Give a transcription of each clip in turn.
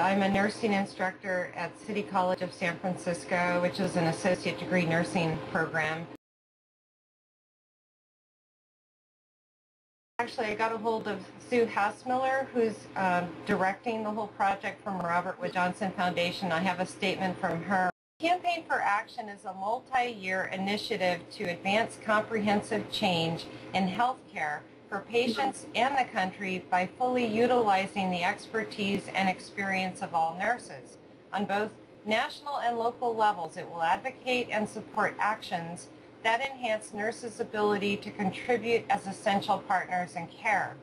I'm a nursing instructor at City College of San Francisco, which is an associate degree nursing program. Actually, I got a hold of Sue Hassmiller, who's directing the whole project from Robert Wood Johnson Foundation. I have a statement from her. Campaign for Action is a multi-year initiative to advance comprehensive change in healthcare for patients and the country by fully utilizing the expertise and experience of all nurses. On both national and local levels, it will advocate and support actions that enhance nurses' ability to contribute as essential partners in care.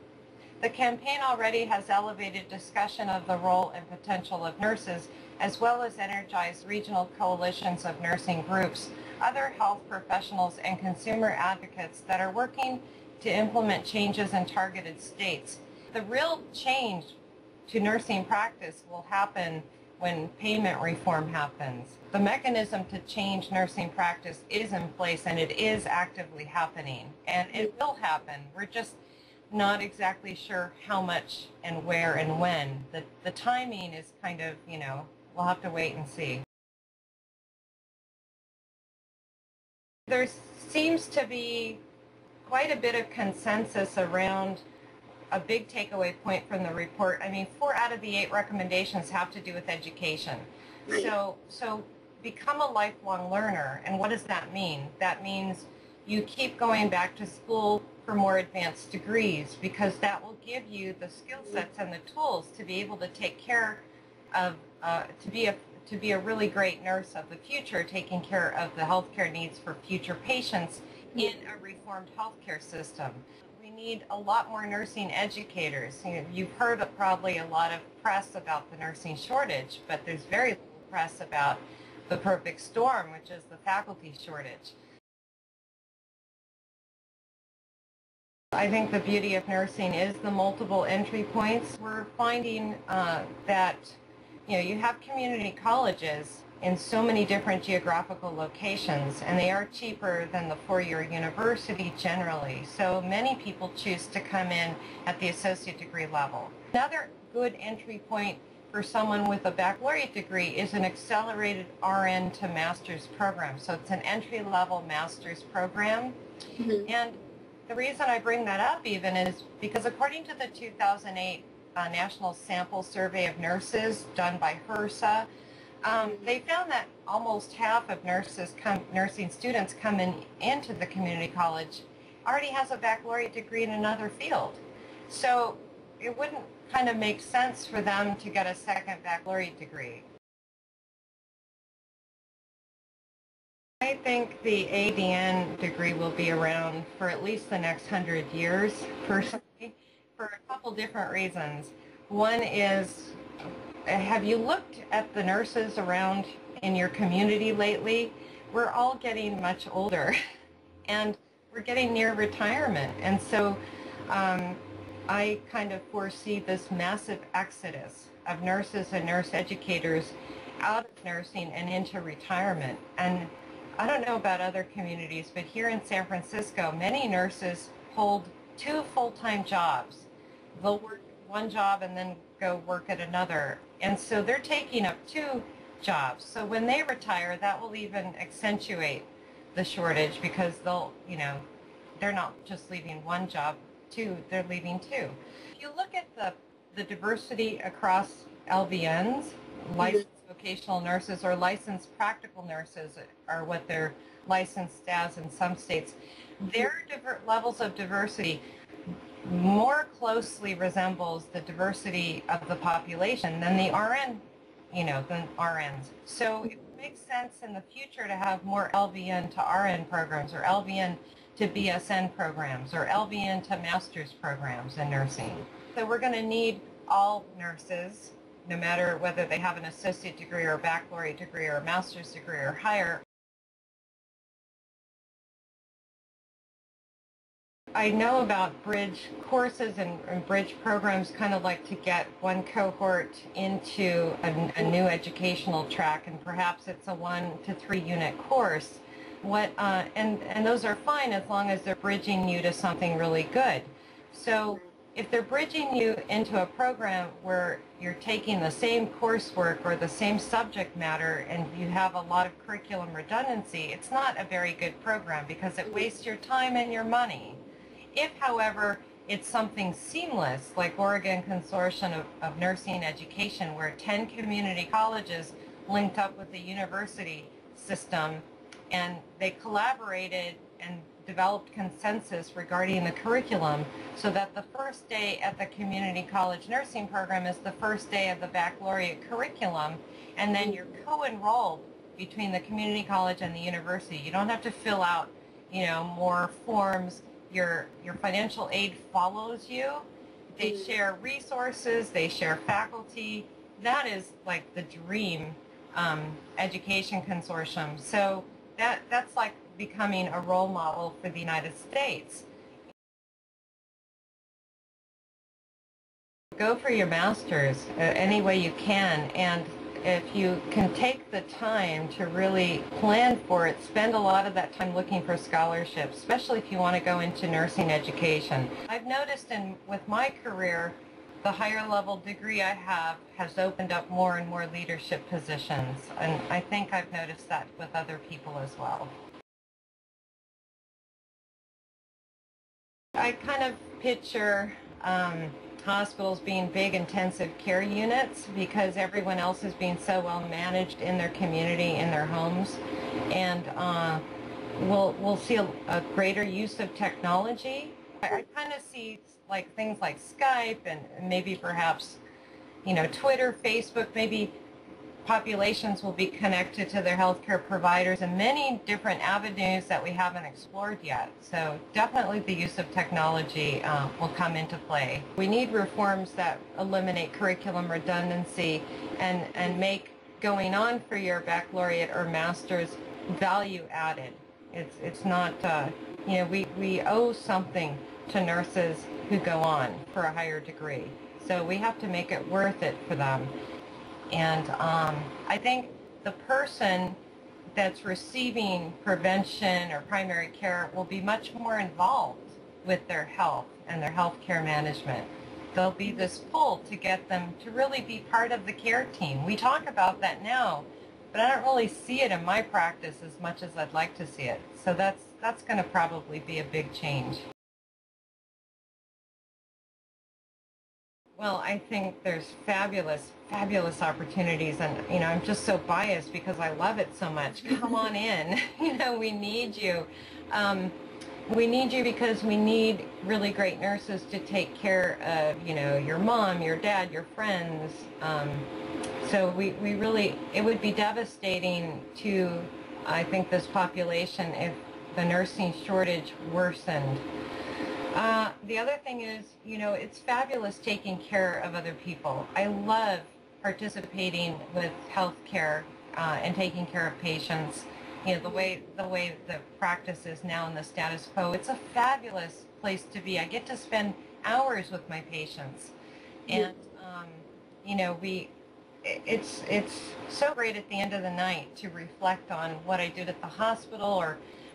The campaign already has elevated discussion of the role and potential of nurses, as well as energized regional coalitions of nursing groups, other health professionals, and consumer advocates that are working to implement changes in targeted states. The real change to nursing practice will happen when payment reform happens. The mechanism to change nursing practice is in place, and it is actively happening, and it will happen. We're just not exactly sure how much and where and when. The timing is kind of, we'll have to wait and see. There seems to be quite a bit of consensus around a big takeaway point from the report. I mean, 4 out of the 8 recommendations have to do with education. Right. So become a lifelong learner. And what does that mean? That means you keep going back to school for more advanced degrees, because that will give you the skill sets and the tools to be able to take care of, to be a really great nurse of the future, taking care of the healthcare needs for future patients in a reformed healthcare system. We need a lot more nursing educators. You've heard probably a lot of press about the nursing shortage, but there's very little press about the perfect storm, which is the faculty shortage. I think the beauty of nursing is the multiple entry points. We're finding that you have community colleges in so many different geographical locations, and they are cheaper than the 4-year university generally. So many people choose to come in at the associate degree level. Another good entry point for someone with a baccalaureate degree is an accelerated RN to master's program. So it's an entry-level master's program. Mm-hmm. And the reason I bring that up even is because according to the 2008 National Sample Survey of Nurses done by HRSA, they found that almost half of nursing students coming into the community college already has a baccalaureate degree in another field. So it wouldn't kind of make sense for them to get a second baccalaureate degree. I think the ADN degree will be around for at least the next 100 years, personally, for a couple different reasons. One is, have you looked at the nurses around in your community lately? We're all getting much older, and we're getting near retirement. And so I kind of foresee this massive exodus of nurses and nurse educators out of nursing and into retirement. And I don't know about other communities, but here in San Francisco, many nurses hold 2 full-time jobs. They'll work one job and then go work at another. And so they're taking up 2 jobs. So when they retire, that will even accentuate the shortage, because they're not just leaving one job, they're leaving 2. If you look at the diversity across LVNs, licensed vocational nurses or licensed practical nurses are what they're licensed as in some states, their levels of diversity more closely resembles the diversity of the population than the than RNs. So it makes sense in the future to have more LVN to RN programs, or LVN to BSN programs, or LVN to master's programs in nursing. So we're going to need all nurses, no matter whether they have an associate degree or a baccalaureate degree or a master's degree or higher. I know about bridge courses and bridge programs, kind of like to get one cohort into a new educational track, and perhaps it's a 1 to 3 unit course. And those are fine as long as they're bridging you to something really good. So if they're bridging you into a program where you're taking the same coursework or the same subject matter and you have a lot of curriculum redundancy, it's not a very good program because it wastes your time and your money. If, however, it's something seamless, like Oregon Consortium of Nursing Education, where 10 community colleges linked up with the university system, and they collaborated and developed consensus regarding the curriculum so that the first day at the community college nursing program is the first day of the baccalaureate curriculum, and then you're co-enrolled between the community college and the university. You don't have to fill out, more forms. Your financial aid follows you. They share resources, they share faculty. That is like the dream education consortium. So that's like becoming a role model for the United States. Go for your master's any way you can, and if you can take the time to really plan for it, spend a lot of that time looking for scholarships, especially if you want to go into nursing education. I've noticed with my career, the higher level degree I have has opened up more and more leadership positions, and I think I've noticed that with other people as well. I kind of picture hospitals being big intensive care units because everyone else is being so well managed in their community, in their homes, and we'll see a greater use of technology. I kind of see like things like Skype and maybe perhaps Twitter, Facebook, maybe populations will be connected to their healthcare providers in many different avenues that we haven't explored yet. So definitely the use of technology will come into play. We need reforms that eliminate curriculum redundancy and make going on for your baccalaureate or master's value added. It's not, we owe something to nurses who go on for a higher degree. So we have to make it worth it for them. And I think the person that's receiving prevention or primary care will be much more involved with their health and their health care management. There'll be this pull to get them to really be part of the care team. We talk about that now, but I don't really see it in my practice as much as I'd like to see it. So that's going to probably be a big change. Well, I think there's fabulous, fabulous opportunities, and I'm just so biased because I love it so much. Come on in. We need you. We need you because we need really great nurses to take care of, your mom, your dad, your friends. So we really, it would be devastating to, I think, this population if the nursing shortage worsened. The other thing is, it's fabulous taking care of other people. I love participating with healthcare and taking care of patients. The way the practice is now in the status quo, it's a fabulous place to be. I get to spend hours with my patients, and it's so great at the end of the night to reflect on what I did at the hospital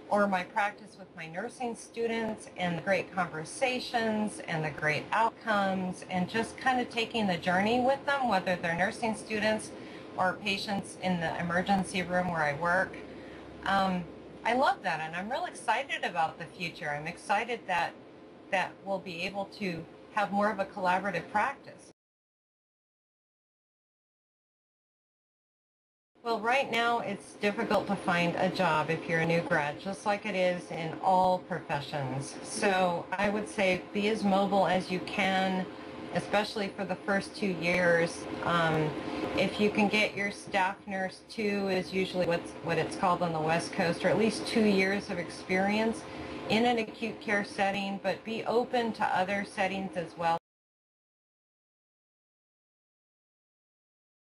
or my practice with my nursing students, and the great conversations and the great outcomes, and just kind of taking the journey with them, whether they're nursing students or patients in the emergency room where I work. I love that, and I'm real excited about the future. I'm excited that we'll be able to have more of a collaborative practice. Well, right now it's difficult to find a job if you're a new grad, just like it is in all professions. So I would say be as mobile as you can, especially for the first 2 years. If you can get your staff nurse 2 is usually what it's called on the West Coast, or at least 2 years of experience in an acute care setting, but be open to other settings as well.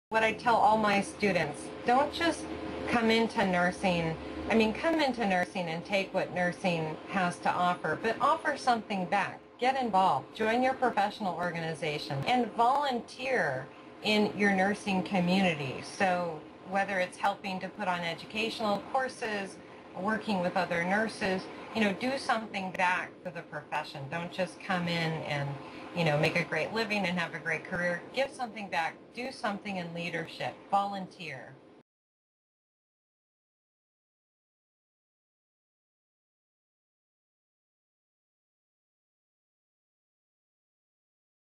What I tell all my students, don't just come into nursing. Come into nursing and take what nursing has to offer, but offer something back. Get involved. Join your professional organization and volunteer in your nursing community. So whether it's helping to put on educational courses working with other nurses, do something back for the profession. Don't just come in and, make a great living and have a great career. Give something back. Do something in leadership. Volunteer.